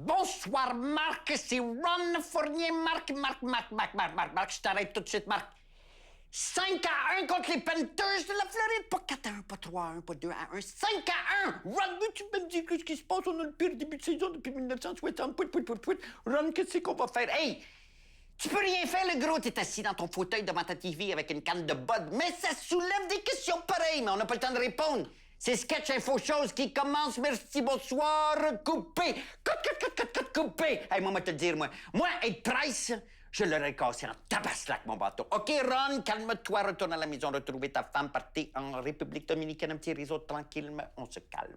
Bonsoir, Marc, c'est Ron Fournier. Marc, je t'arrête tout de suite, Marc. 5-1 contre les Panthers de la Floride. Pas 4-1, pas 3-1, pas 2-1, 5-1. Ron, tu peux me dire ce qui se passe? On a le pire début de saison depuis 1960. Ron, qu'est-ce qu'on va faire? Hey, tu peux rien faire, le gros. T'es assis dans ton fauteuil devant ta TV avec une canne de Bud. Mais ça soulève des questions pareilles, mais on n'a pas le temps de répondre. C'est Sketch Info Chose qui commence. Merci, bonsoir, coupé. Coupé. Hey, moi, te dire, moi, être Price, je l'aurais cassé en tabaslac, mon bateau. OK, Ron, calme-toi, retourne à la maison, retrouver ta femme, partez en République dominicaine, un petit réseau tranquillement, on se calme.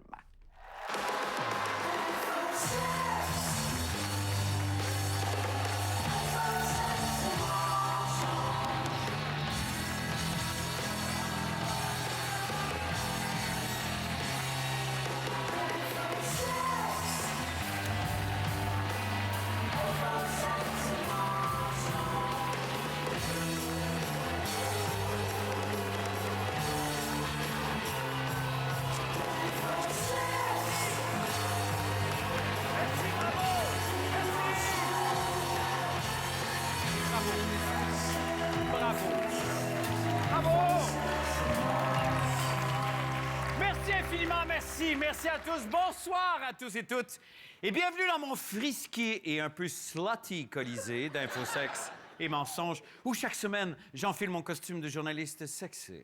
Merci à tous. Bonsoir à tous et toutes. Et bienvenue dans mon frisqué et un peu slutty colisée d'infosex et mensonges, où chaque semaine, j'enfile mon costume de journaliste sexy.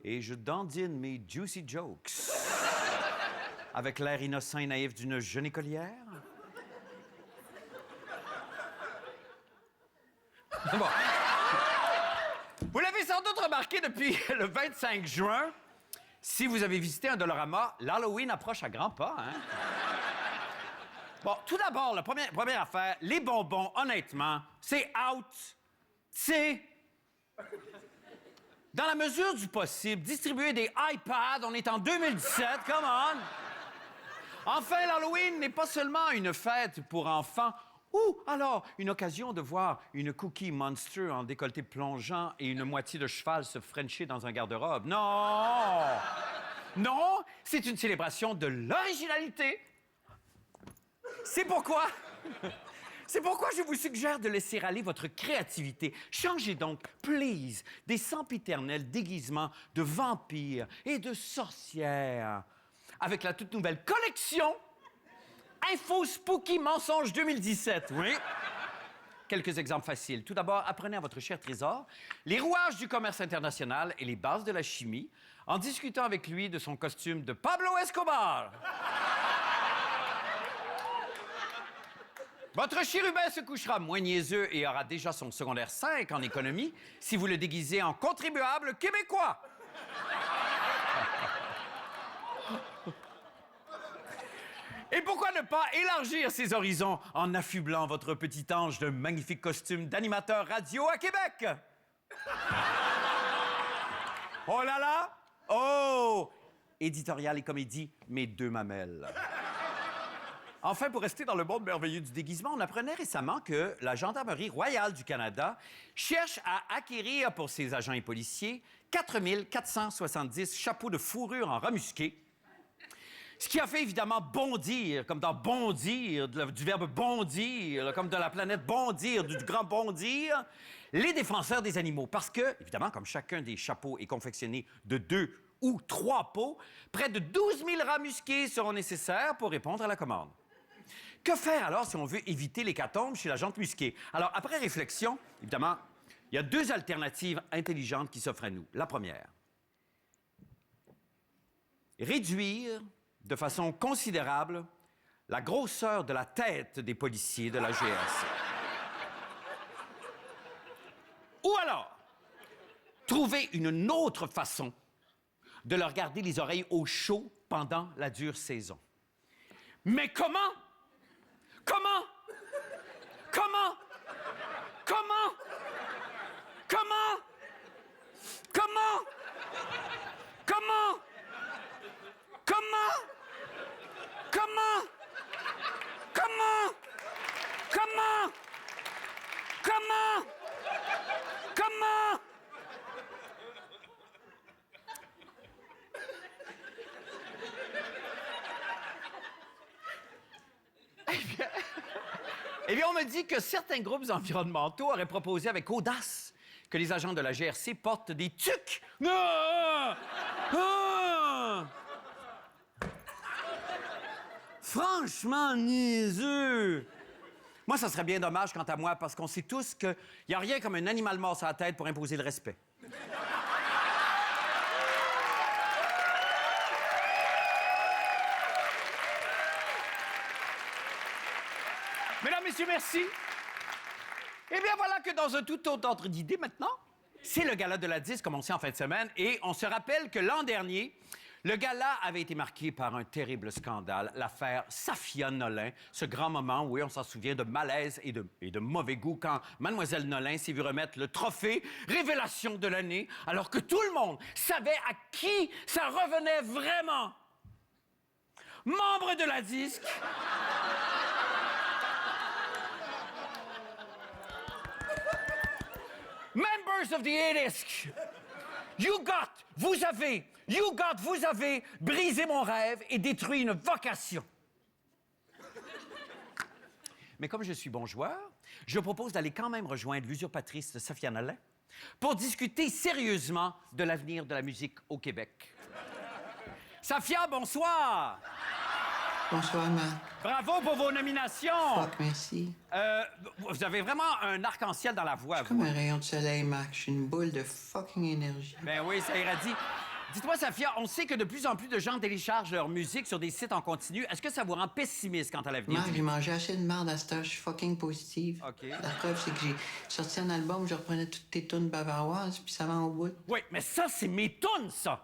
Et je dandine mes juicy jokes. Avec l'air innocent et naïf d'une jeune écolière. Bon. Vous l'avez sans doute remarqué depuis le 25 juin. Si vous avez visité un Dollarama, l'Halloween approche à grands pas, hein? Bon, tout d'abord, la première affaire, les bonbons, honnêtement, c'est out. C'est... Dans la mesure du possible, distribuer des iPads, on est en 2017, come on! Enfin, l'Halloween n'est pas seulement une fête pour enfants, ou alors une occasion de voir une Cookie Monster en décolleté plongeant et une moitié de cheval se frencher dans un garde-robe. Non! Non, c'est une célébration de l'originalité. C'est pourquoi je vous suggère de laisser aller votre créativité. Changez donc, please, des sempiternels déguisements de vampires et de sorcières avec la toute nouvelle collection Info Spooky Mensonge 2017, oui. Quelques exemples faciles. Tout d'abord, apprenez à votre cher trésor les rouages du commerce international et les bases de la chimie en discutant avec lui de son costume de Pablo Escobar. Votre chérubin se couchera moins niaiseux et aura déjà son secondaire 5 en économie si vous le déguisez en contribuable québécois. Et pourquoi ne pas élargir ses horizons en affublant votre petit ange d'un magnifique costume d'animateur radio à Québec? Oh là là! Oh! Éditorial et comédie, mes deux mamelles. Enfin, pour rester dans le monde merveilleux du déguisement, on apprenait récemment que la Gendarmerie royale du Canada cherche à acquérir pour ses agents et policiers 4470 chapeaux de fourrure en rat musqué. Ce qui a fait évidemment bondir, comme dans bondir, du verbe bondir, comme de la planète bondir, du grand bondir, les défenseurs des animaux. Parce que, évidemment, comme chacun des chapeaux est confectionné de 2 ou 3 peaux, près de 12 000 rats musqués seront nécessaires pour répondre à la commande. Que faire alors si on veut éviter l'hécatombe chez la jante musquée? Alors, après réflexion, évidemment, il y a 2 alternatives intelligentes qui s'offrent à nous. La première, réduire de façon considérable la grosseur de la tête des policiers de la GRC. Ou alors, trouver une autre façon de leur garder les oreilles au chaud pendant la dure saison. Mais comment? Comment? Comment? Comment? Comment? Comment? Comment? Comment? Comment? Comment? Comment? Comment? Comment? Eh bien, on me dit que certains groupes environnementaux auraient proposé avec audace que les agents de la GRC portent des tucs. Ah! Ah! Franchement, niaiseux. Moi, ça serait bien dommage quant à moi, parce qu'on sait tous qu'il n'y a rien comme un animal mort sur la tête pour imposer le respect. Mesdames, Messieurs, merci. Eh bien, voilà que dans un tout autre ordre d'idée maintenant, c'est le gala de la disque commencé en fin de semaine et on se rappelle que l'an dernier, le gala avait été marqué par un terrible scandale, l'affaire Safia Nolin, ce grand moment, oui, on s'en souvient, de malaise et de mauvais goût quand Mademoiselle Nolin s'est vue remettre le trophée Révélation de l'année, alors que tout le monde savait à qui ça revenait vraiment. Membre de la disque... Members of the A-Disc, vous avez brisé mon rêve et détruit une vocation. Mais comme je suis bon joueur, je propose d'aller quand même rejoindre l'usurpatrice Safia Nolin pour discuter sérieusement de l'avenir de la musique au Québec. Safia, bonsoir! Bonsoir, Marc. Bravo pour vos nominations! Fuck, merci. Vous avez vraiment un arc-en-ciel dans la voix, Je suis comme un rayon de soleil, Marc. Je suis une boule de fucking énergie. Ben oui, ça irradie. Dites-moi, Safia, on sait que de plus en plus de gens téléchargent leur musique sur des sites en continu. Est-ce que ça vous rend pessimiste quant à l'avenir? Marc, j'ai mangé assez de merde à cette heure. Je suis fucking positive. OK. La preuve, c'est que j'ai sorti un album où je reprenais toutes tes tunes bavaroises, puis ça va au bout. Oui, mais ça, c'est mes tunes, ça!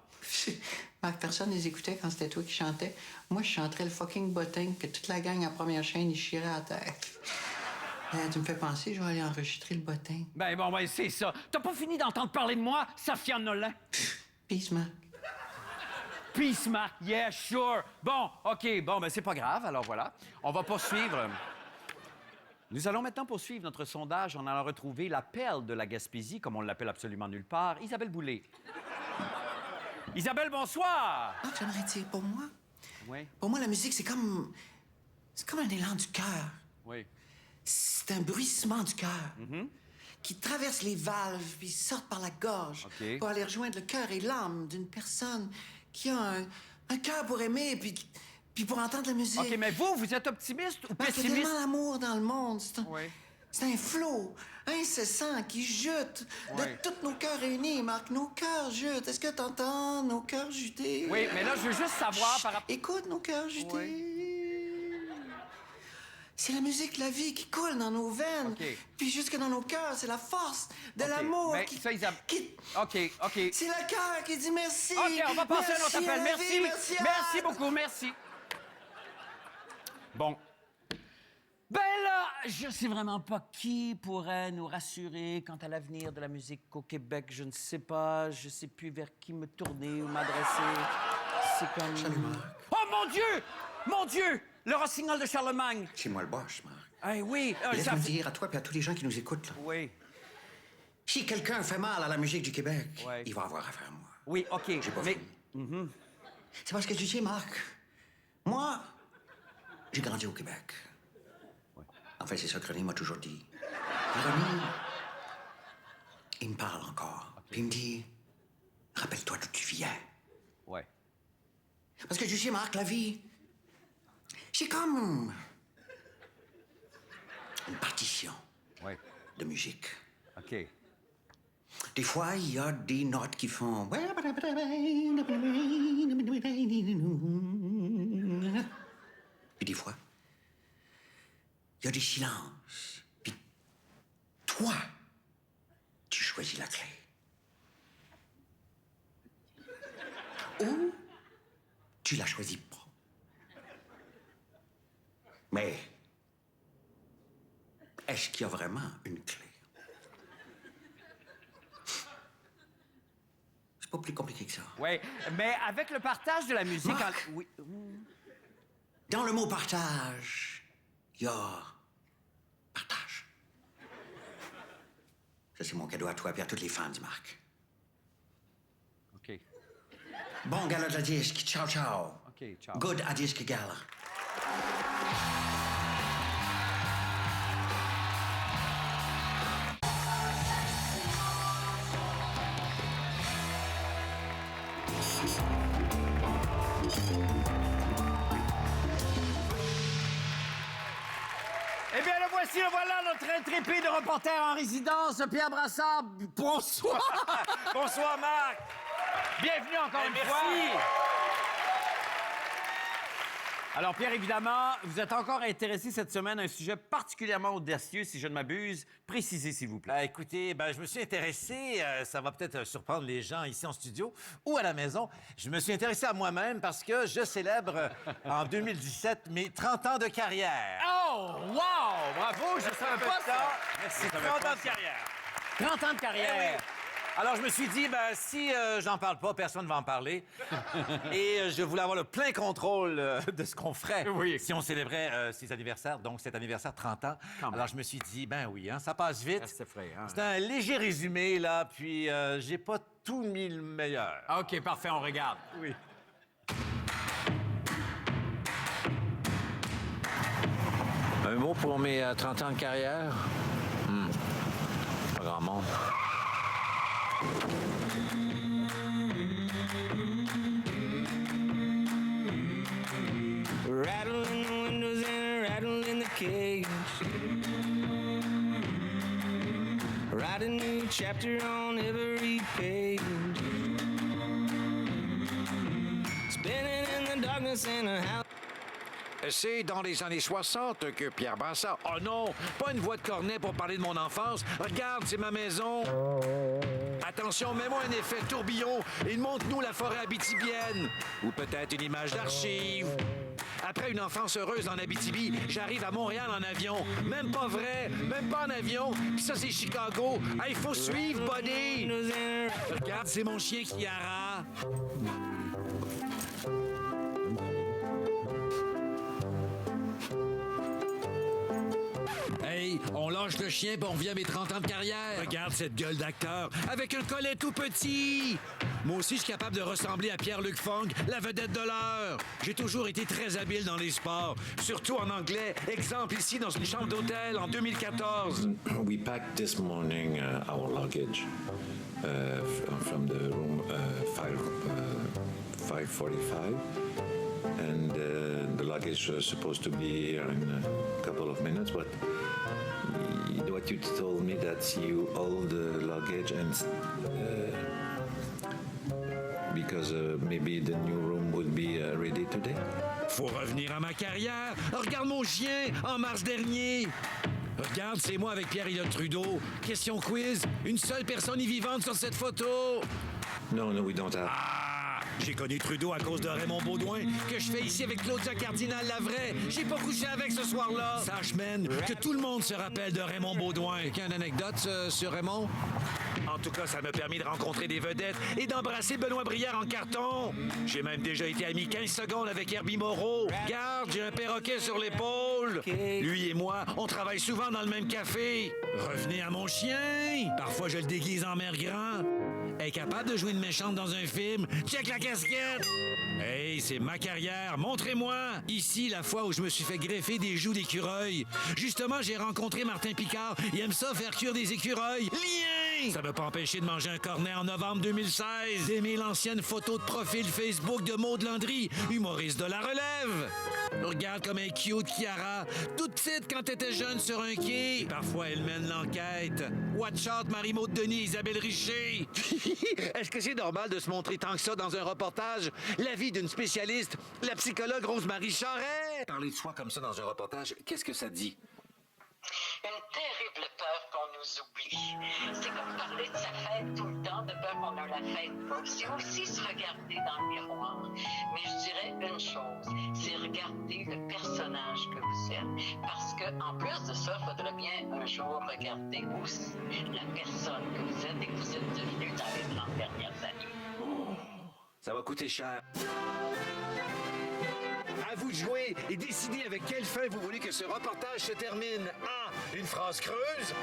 Marc, personne les écoutait quand c'était toi qui chantais. Moi, je chanterais le fucking bottin que toute la gang à première chaîne, ils chiraient à terre. Tu me fais penser, je vais aller enregistrer le bottin. Ben bon, c'est ça. T'as pas fini d'entendre parler de moi, Safia Nolin? Peace, Marc. Peace, Marc. Yeah, sure. Bon, OK. Bon, ben c'est pas grave. Alors voilà. On va poursuivre. Nous allons maintenant poursuivre notre sondage en allant retrouver la perle de la Gaspésie, comme on l'appelle absolument nulle part, Isabelle Boulay. Isabelle, bonsoir! Marc, j'aimerais dire, pour moi, Oui. pour moi, la musique, c'est comme un élan du cœur. Oui. C'est un bruissement du cœur qui traverse les valves puis sort par la gorge OK. pour aller rejoindre le cœur et l'âme d'une personne qui a un cœur pour aimer puis pour entendre la musique. OK, mais vous êtes optimiste ou Marc, il y a pessimiste? tellement d'amour dans le monde. Oui. C'est un flot incessant qui jute Oui. de tous nos cœurs réunis, Marc. Nos cœurs jutent. Est-ce que t'entends nos cœurs juter? Oui, mais là, je veux juste savoir par rapport... Écoute nos cœurs juter. C'est la musique, la vie qui coule dans nos veines. OK. Puis jusque dans nos cœurs, c'est la force de OK, l'amour mais qui... ça, Isabelle... qui- OK. C'est le cœur qui dit merci. OK, on va passer à un autre Merci appel. la Merci. vie, merci, Merci Anne. beaucoup, merci. Bon. Ben là, je sais vraiment pas qui pourrait nous rassurer quant à l'avenir de la musique au Québec. Je ne sais pas. Je sais plus vers qui me tourner ou m'adresser. C'est comme... Salut, Marc. Oh, mon Dieu! Mon Dieu! Le rossignol de Charlemagne. C'est moi le boss, Marc. Eh oui. Laisse-moi dire à toi et à tous les gens qui nous écoutent, là. Oui. Si quelqu'un fait mal à la musique du Québec, Ouais. il va avoir affaire à moi. Oui, OK. J'ai pas Mais... fini. C'est parce que tu sais, Marc, moi, j'ai grandi au Québec. Enfin, c'est ça que René m'a toujours dit. Et René, il me parle encore. Puis il me dit, rappelle-toi d'où tu viens. Ouais. Parce que tu sais, Marc, la vie, c'est comme une partition Ouais. de musique. OK. Des fois, il y a des notes qui font... Puis des fois, il y a des silences. Puis toi, tu choisis la clé. Ou tu la choisis pas. Mais est-ce qu'il y a vraiment une clé? C'est pas plus compliqué que ça. Oui, mais avec le partage de la musique... Marc. Oui. Dans le mot partage, il y a partage. Ça, c'est mon cadeau à toi et à toutes les fans, Marc. OK. Bon gala de la disque. Ciao, ciao. OK, ciao. Good à disque gala. Eh bien, le voilà, notre intrépide reporter en résidence, Pierre Brassard. Bonsoir. Bonsoir, Marc. Bienvenue encore une merci. fois. Alors, Pierre, évidemment, vous êtes encore intéressé cette semaine à un sujet particulièrement audacieux, si je ne m'abuse. Précisez, s'il vous plaît. Écoutez, je me suis intéressé, ça va peut-être surprendre les gens ici en studio ou à la maison. Je me suis intéressé à moi-même parce que je célèbre en 2017 mes 30 ans de carrière. Oh, wow! Bravo, je ne savais pas ça. Merci, 30 ans de carrière. 30 ans de carrière. Alors, je me suis dit, si j'en parle pas, personne ne va en parler. Et je voulais avoir le plein contrôle de ce qu'on ferait si on célébrait ses anniversaires, donc cet anniversaire 30 ans. Alors, je me suis dit, oui, ça passe vite. C'est effrayant. C'est un léger résumé, là, puis j'ai pas tout mis le meilleur. OK, parfait, on regarde. Oui. Un mot pour mes 30 ans de carrière? Pas grand monde. Rattle in the windows and a rattle in the cage. Write a new chapter on every page. Spinning in the darkness in a house. C'est dans les années 60 que Pierre Brassard... Oh non, pas une voix de cornet pour parler de mon enfance. Regarde, c'est ma maison. Attention, mets-moi un effet tourbillon et montre-nous la forêt abitibienne. Ou peut-être une image d'archive. Après une enfance heureuse en Abitibi, j'arrive à Montréal en avion. Même pas vrai, même pas en avion. Puis ça, c'est Chicago. Il faut suivre, buddy. Regarde, c'est mon chien Kiara. Hey, on lâche le chien puis on revient à mes 30 ans de carrière. Regarde cette gueule d'acteur, avec un collet tout petit. Moi aussi, je suis capable de ressembler à Pierre-Luc Funk, la vedette de l'heure. J'ai toujours été très habile dans les sports, surtout en anglais. Exemple ici, dans une chambre d'hôtel en 2014. We packed this morning our luggage from the room 5:45, and the luggage was supposed to be here in a couple of minutes, but what you told me that you hold the luggage and because maybe the new room would be ready today. Faut revenir à ma carrière. Regarde mon chien en mars dernier. Regarde, c'est moi avec Pierre-Éliott Trudeau. Question quiz. Une seule personne est vivante sur cette photo. No, we don't have. J'ai connu Trudeau à cause de Raymond Beaudoin, que je fais ici avec Claudia Cardinal-Lavray. J'ai pas couché avec ce soir-là. Sache, man, que tout le monde se rappelle de Raymond Beaudoin. Qu'il y a une anecdote sur Raymond? En tout cas, ça m'a permis de rencontrer des vedettes et d'embrasser Benoît Brière en carton. J'ai même déjà été ami 15 secondes avec Herbie Moreau. Garde, j'ai un perroquet sur l'épaule. Lui et moi, on travaille souvent dans le même café. Revenez à mon chien. Parfois, je le déguise en mère grand. Elle est capable de jouer une méchante dans un film. Check la casquette! Hey, c'est ma carrière. Montrez-moi! Ici, la fois où je me suis fait greffer des joues d'écureuil. Justement, j'ai rencontré Martin Picard. Il aime ça faire cuire des écureuils. Lien! Ça m'a pas empêché de manger un cornet en novembre 2016. D'aimer l'ancienne photo de profil Facebook de Maud Landry, humoriste de la relève. Regarde comme elle est cute, Kiara. Toute petite quand t'étais jeune sur un quai. Parfois, elle mène l'enquête. Watch out, Marie-Maude Denis, Isabelle Richer. Est-ce que c'est normal de se montrer tant que ça dans un reportage? La vie d'une spécialiste, la psychologue Rose-Marie Charest. Parler de soi comme ça dans un reportage, qu'est-ce que ça dit? Une terrible peur qu'on nous oublie. C'est comme parler de sa fête tout le temps, de peur qu'on ne la fête pas. C'est aussi se regarder dans le miroir. Mais je dirais une chose, c'est regarder le personnage que vous êtes. Parce que en plus de ça, il faudrait bien un jour regarder aussi la personne que vous êtes et que vous êtes devenu dans les 30 dernières années. Ça va coûter cher. À vous de jouer et décider avec quelle fin vous voulez que ce reportage se termine. A. Une phrase creuse.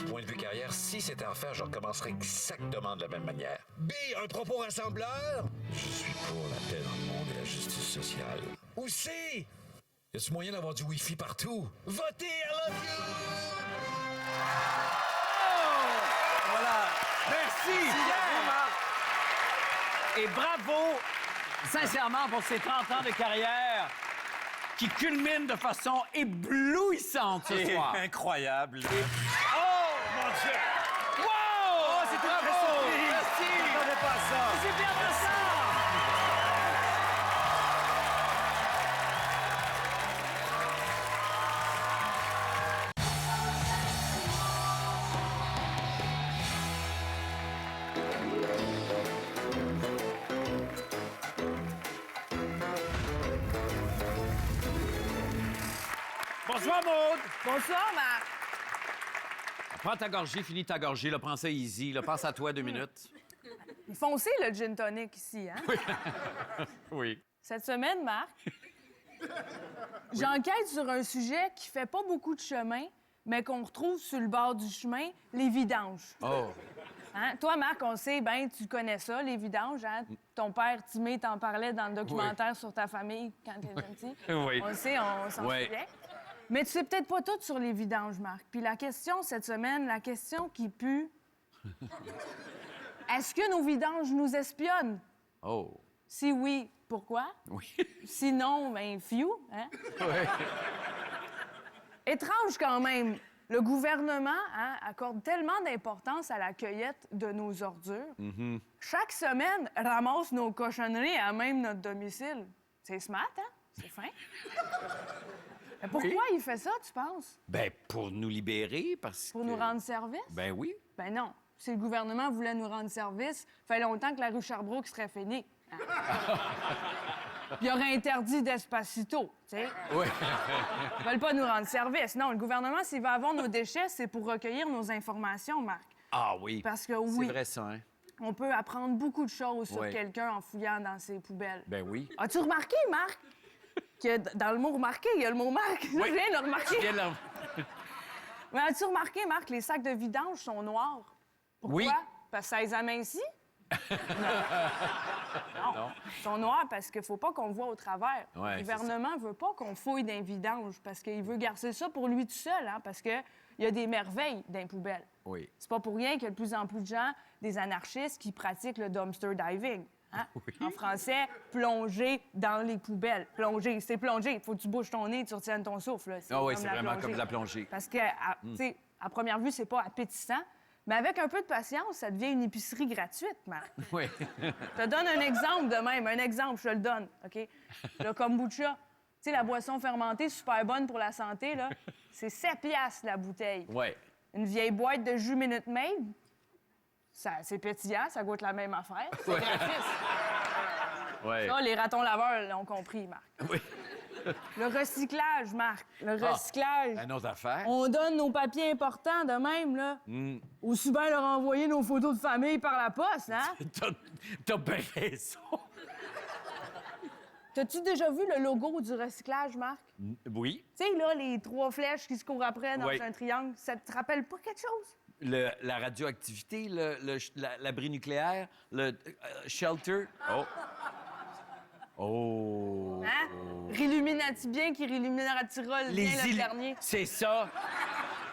Point de vue carrière, si c'était à faire, je recommencerais exactement de la même manière. B. Un propos rassembleur. Je suis pour la paix dans le monde et la justice sociale. Ou C. Y a-t-il moyen d'avoir du Wi-Fi partout? Votez, I love you! Voilà. Merci, Pierre. Et bravo, sincèrement, pour ces 30 ans de carrière qui culminent de façon éblouissante ce soir. Incroyable. Oh, mon Dieu! Wow! Oh, c'est une vraie surprise! Merci! Je m'attendais pas à ça. C'est bien de ça! Bonsoir, Maude! Bonsoir, Marc. Prends ta gorgée, finis ta gorgée, là, prends ça easy, là, pense à toi 2 minutes. Il est foncé, le gin tonic, ici, hein? Oui. Cette semaine, Marc, j'enquête sur un sujet qui fait pas beaucoup de chemin, mais qu'on retrouve sur le bord du chemin, les vidanges. Oh. Hein? Toi, Marc, on sait, ben, tu connais ça, les vidanges, hein? Ton père, Timé, t'en parlait dans le documentaire sur ta famille quand t'étais petit. Oui. On le sait, on s'en Oui. souvient. Mais tu sais peut-être pas tout sur les vidanges, Marc. Puis la question cette semaine, la question qui pue... Est-ce que nos vidanges nous espionnent? Oh. Si oui, pourquoi? Oui. Sinon, ben, few, hein? Oui. Étrange quand même. Le gouvernement hein, accorde tellement d'importance à la cueillette de nos ordures. Chaque semaine, ramasse nos cochonneries à même notre domicile. C'est smart, hein? C'est fin. Mais pourquoi il fait ça, tu penses? Ben, pour nous libérer, parce Pour que... nous rendre service? Ben oui. Ben non. Si le gouvernement voulait nous rendre service, fait longtemps que la rue Sherbrooke serait finie. Hein? Il aurait interdit Despacito, tu sais. Oui. Ils veulent pas nous rendre service. Non, le gouvernement, s'il va avoir nos déchets, c'est pour recueillir nos informations, Marc. Ah oui. Parce que oui, C'est vrai, ça, hein? on peut apprendre beaucoup de choses sur Oui. quelqu'un en fouillant dans ses poubelles. Ben oui. As-tu remarqué, Marc, que dans le mot remarquer, il y a le mot Marc? Je viens de le remarquer. Viens de la- Mais as-tu remarqué, Marc, les sacs de vidange sont noirs? Pourquoi? Oui. Parce que ça les amincit? Non. Ils sont noirs parce qu'il faut pas qu'on voit au travers. Ouais, Le gouvernement veut pas qu'on fouille dans les vidanges parce qu'il veut garder ça pour lui tout seul, hein, parce qu'il y a des merveilles dans les poubelles. Oui. C'est pas pour rien qu'il y a de plus en plus de gens, des anarchistes, qui pratiquent le dumpster diving. Hein? En français, plonger dans les poubelles. Plonger, c'est plonger. Il faut que tu bouges ton nez, tu retiennes ton souffle. Là. Ah oui, comme c'est la vraiment plongée. comme de la plongée. Parce que, tu sais, à première vue, c'est pas appétissant. Mais avec un peu de patience, ça devient une épicerie gratuite, Marc. Oui. Je te donne un exemple de même. Un exemple, je te le donne, OK? Le kombucha. Tu sais, la boisson fermentée, super bonne pour la santé, là. C'est 7 piastres, la bouteille. Oui. Une vieille boîte de jus Minute Maid, c'est pétillant, ça goûte la même affaire. C'est gratis. Oui. Ça, les ratons laveurs l'ont compris, Marc. Oui. Le recyclage, Marc. Le recyclage. Une autre affaire. On donne nos papiers importants de même, là. Aussi bien leur envoyer nos photos de famille par la poste, hein? T'as bien raison. T'as-tu déjà vu le logo du recyclage, Marc? Oui. Tu sais, là, les 3 flèches qui se courent après dans Oui. un triangle, ça te rappelle pas quelque chose? La radioactivité, l'abri nucléaire, le shelter. Oh. Oh. Hein? Réilluminati bien qui réilluminatira le bien le dernier. C'est ça.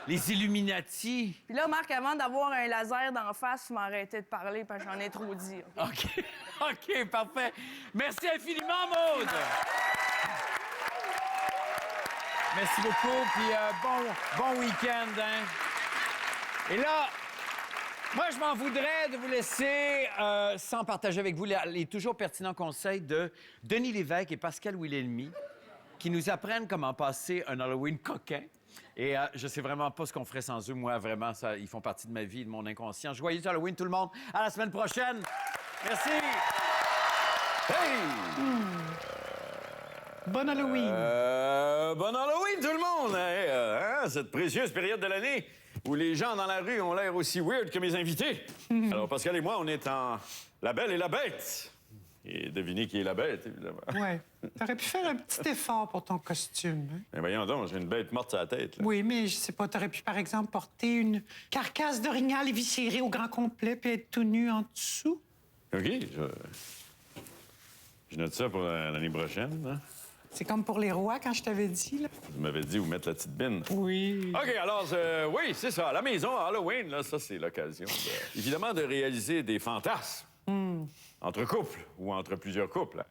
Les Illuminati. Puis là, Marc, avant d'avoir un laser d'en face, tu m'as arrêté de parler parce que j'en ai trop dit. OK? OK. OK, parfait. Merci infiniment, Maude. Merci beaucoup, puis bon week-end, hein? Et là, moi, je m'en voudrais de vous laisser sans partager avec vous les toujours pertinents conseils de Denis Lévesque et Pascal Wilhelmy qui nous apprennent comment passer un Halloween coquin. Et je sais vraiment pas ce qu'on ferait sans eux. Moi, vraiment, ça, ils font partie de ma vie, de mon inconscient. Joyeux Halloween, tout le monde. À la semaine prochaine. Merci. Hey! Bon Halloween! Bon Halloween, tout le monde! Hein, cette précieuse période de l'année où les gens dans la rue ont l'air aussi weird que mes invités. Alors, Pascal et moi, on est en La Belle et la Bête. Et devinez qui est la bête, évidemment. Ouais. T'aurais pu faire un petit effort pour ton costume. Hein? Mais voyons donc, j'ai une bête morte sur la tête. Là. Oui, mais je sais pas, t'aurais pu, par exemple, porter une carcasse d'orignal éviscérée au grand complet puis être tout nu en dessous. OK, je note ça pour l'année prochaine. Hein? C'est comme pour les rois, quand je t'avais dit, là. Vous m'avez dit vous mettre la petite bine. Oui. OK, alors, oui, c'est ça. À la maison, Halloween, là, ça, c'est l'occasion, évidemment, de réaliser des fantasmes. Entre couples ou entre plusieurs couples. Hein.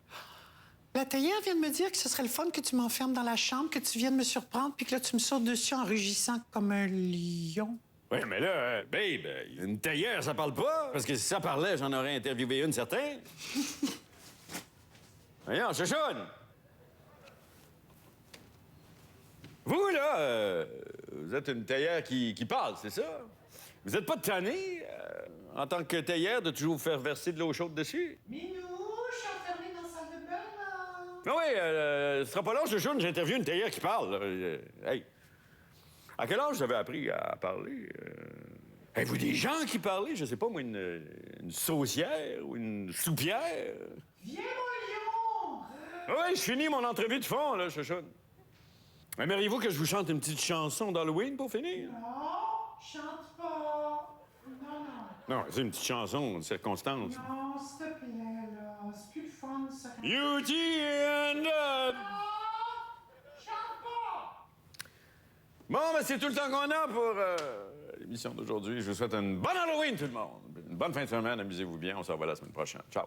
La taillère vient de me dire que ce serait le fun que tu m'enfermes dans la chambre, que tu viennes me surprendre, puis que là, tu me sautes dessus en rugissant comme un lion. Oui, mais là, babe, une taillère, ça parle pas. Parce que si ça parlait, j'en aurais interviewé une, certain. Voyons, chouchoune! Vous, là, vous êtes une taillère qui parle, c'est ça? Vous êtes pas tanné, en tant que taillère, de toujours vous faire verser de l'eau chaude dessus? Minou, je suis enfermée dans la salle de bain, là. Ah oui, ce sera pas long, chouchoune, j'interviewe une taillère qui parle. Là. Hey, à quel âge vous avez appris à parler? Avez-vous des gens qui parlaient? Je sais pas, moi, une saucière ou une soupière? Viens, mon lion! Oui, je finis mon entrevue de fond, là, chouchoune. Aimeriez-vous que je vous chante une petite chanson d'Halloween pour finir? Non, chante pas. Non. Non, c'est une petite chanson de circonstance. Non, s'il te plaît, là. C'est plus le fun, ça. Beauty and love! Chante pas! Bon, ben c'est tout le temps qu'on a pour l'émission d'aujourd'hui. Je vous souhaite une bonne Halloween, tout le monde. Une bonne fin de semaine. Amusez-vous bien. On se revoit la semaine prochaine. Ciao.